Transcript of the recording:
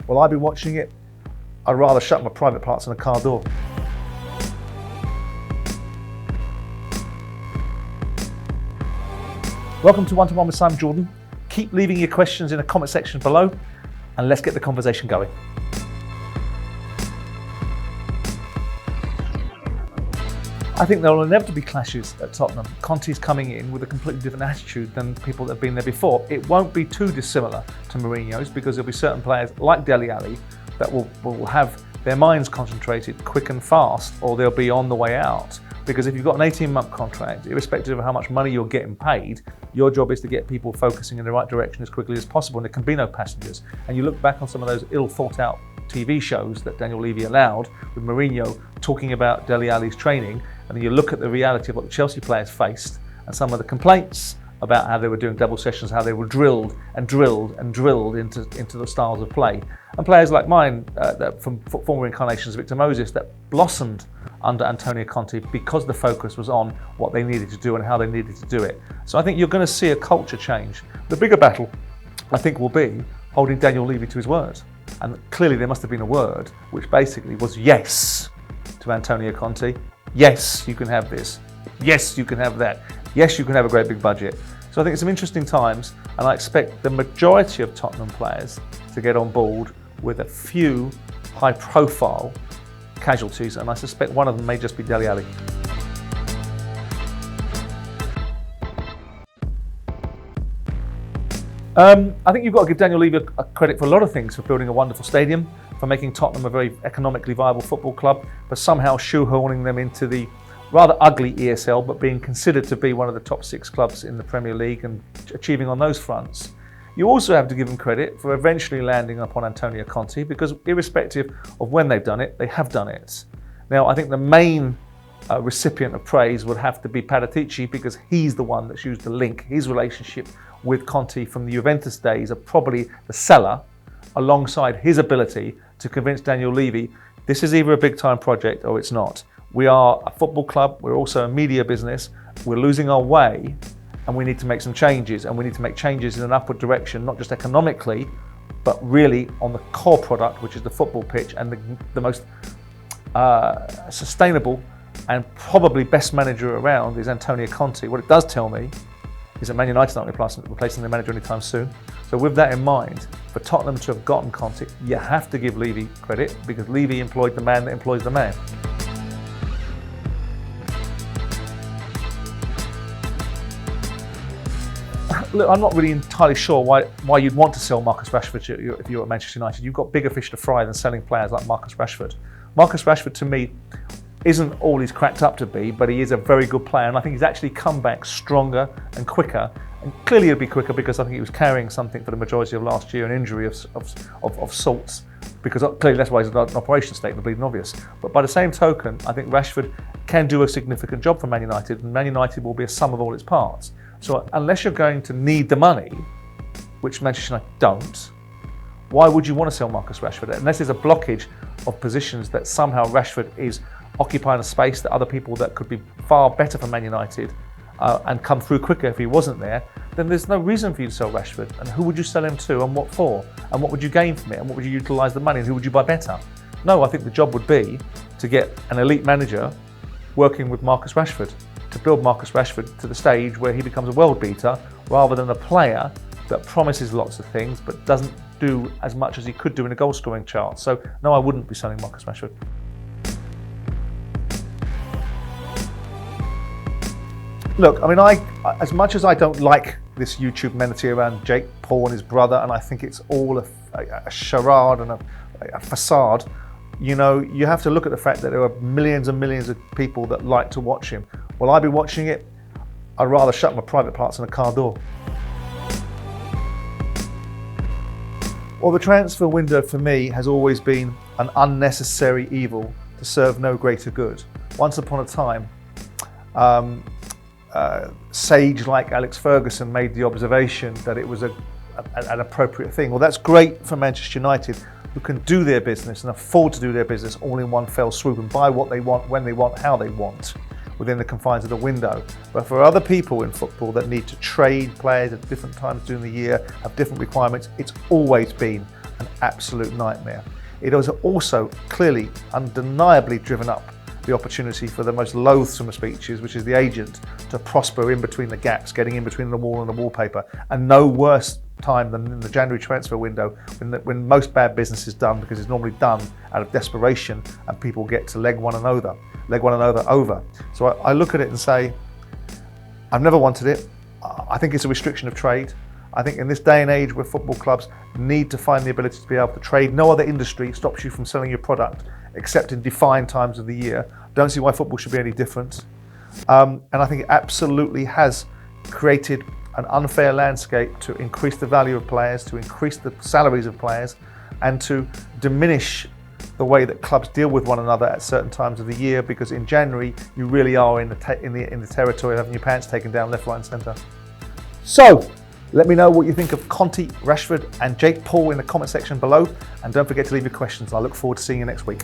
Will I be watching it? I'd rather shut my private parts in a car door. Welcome to One-2-One with Simon Jordan. Keep leaving your questions in the comment section below and let's get the conversation going. I think there will inevitably be clashes at Tottenham. Conte's coming in with a completely different attitude than people that have been there before. It won't be too dissimilar to Mourinho's because there'll be certain players like Dele Alli that will have their minds concentrated quick and fast, or they'll be on the way out. Because if you've got an 18-month contract, irrespective of how much money you're getting paid, your job is to get people focusing in the right direction as quickly as possible, and there can be no passengers. And you look back on some of those ill-thought-out TV shows that Daniel Levy allowed, with Mourinho talking about Dele Alli's training, and then you look at the reality of what the Chelsea players faced, and some of the complaints about how they were doing double sessions, how they were drilled and drilled and drilled into the styles of play. And players like mine, from former incarnations of Victor Moses, that blossomed under Antonio Conte because the focus was on what they needed to do and how they needed to do it. So I think you're going to see a culture change. The bigger battle, I think, will be holding Daniel Levy to his word. And clearly there must have been a word which basically was yes to Antonio Conte. Yes, you can have this. Yes, you can have that. Yes, you can have a great big budget. So I think it's some interesting times, and I expect the majority of Tottenham players to get on board with a few high-profile casualties, and I suspect one of them may just be Dele Alli. I think you've got to give Daniel Levy a credit for a lot of things, for building a wonderful stadium, for making Tottenham a very economically viable football club, for somehow shoehorning them into the rather ugly ESL, but being considered to be one of the top 6 clubs in the Premier League and achieving on those fronts. You also have to give them credit for eventually landing upon Antonio Conte, because irrespective of when they've done it, they have done it. Now, I think the main recipient of praise would have to be Paratici, because he's the one that's used the link. His relationship with Conte from the Juventus days are probably the seller, alongside his ability to convince Daniel Levy this is either a big time project or it's not. We are a football club, we're also a media business, we're losing our way, and we need to make some changes, and we need to make changes in an upward direction, not just economically, but really on the core product, which is the football pitch, and the most sustainable and probably best manager around is Antonio Conte. What it does tell me is that Man United aren't replacing their manager anytime soon. So with that in mind, for Tottenham to have gotten Conte, you have to give Levy credit, because Levy employed the man that employs the man. Look, I'm not really entirely sure why you'd want to sell Marcus Rashford if you're at Manchester United. You've got bigger fish to fry than selling players like Marcus Rashford. Marcus Rashford, to me, isn't all he's cracked up to be, but he is a very good player, and I think he's actually come back stronger and quicker. And clearly he'll be quicker, because I think he was carrying something for the majority of last year, an injury of sorts, because clearly that's why he's in an operation state, the bleeding obvious. But by the same token, I think Rashford can do a significant job for Man United, and Man United will be a sum of all its parts. So unless you're going to need the money, which Manchester United don't, why would you want to sell Marcus Rashford? Unless there's a blockage of positions that somehow Rashford is occupying a space that other people that could be far better for Man United and come through quicker if he wasn't there, then there's no reason for you to sell Rashford. And who would you sell him to, and what for? And what would you gain from it? And what would you utilise the money, and who would you buy better? No, I think the job would be to get an elite manager working with Marcus Rashford, to build Marcus Rashford to the stage where he becomes a world beater, rather than a player that promises lots of things but doesn't do as much as he could do in a goal scoring chart. So no, I wouldn't be selling Marcus Rashford. Look, I mean, as much as I don't like this YouTube amenity around Jake Paul and his brother, and I think it's all a charade and a facade, you know, you have to look at the fact that there are millions and millions of people that like to watch him. Will I be watching it? I'd rather shut my private parts in a car door. Well, the transfer window for me has always been an unnecessary evil to serve no greater good. Once upon a time, sage like Alex Ferguson made the observation that it was an appropriate thing. Well, that's great for Manchester United, who can do their business and afford to do their business all in one fell swoop and buy what they want, when they want, how they want, within the confines of the window. But for other people in football that need to trade players at different times during the year, have different requirements, it's always been an absolute nightmare. It has also clearly, undeniably driven up the opportunity for the most loathsome of speeches, which is the agent, to prosper in between the gaps, getting in between the wall and the wallpaper. And no worse time than in the January transfer window, when most bad business is done, because it's normally done out of desperation and people get to leg one another over. So I look at it and say, I've never wanted it. I think it's a restriction of trade. I think in this day and age where football clubs need to find the ability to be able to trade, no other industry stops you from selling your product except in defined times of the year. Don't see why football should be any different. And I think it absolutely has created an unfair landscape to increase the value of players, to increase the salaries of players, and to diminish the way that clubs deal with one another at certain times of the year, because in January you really are in the territory of having your pants taken down left, right and centre. So, let me know what you think of Conte, Rashford and Jake Paul in the comment section below, and don't forget to leave your questions. I look forward to seeing you next week.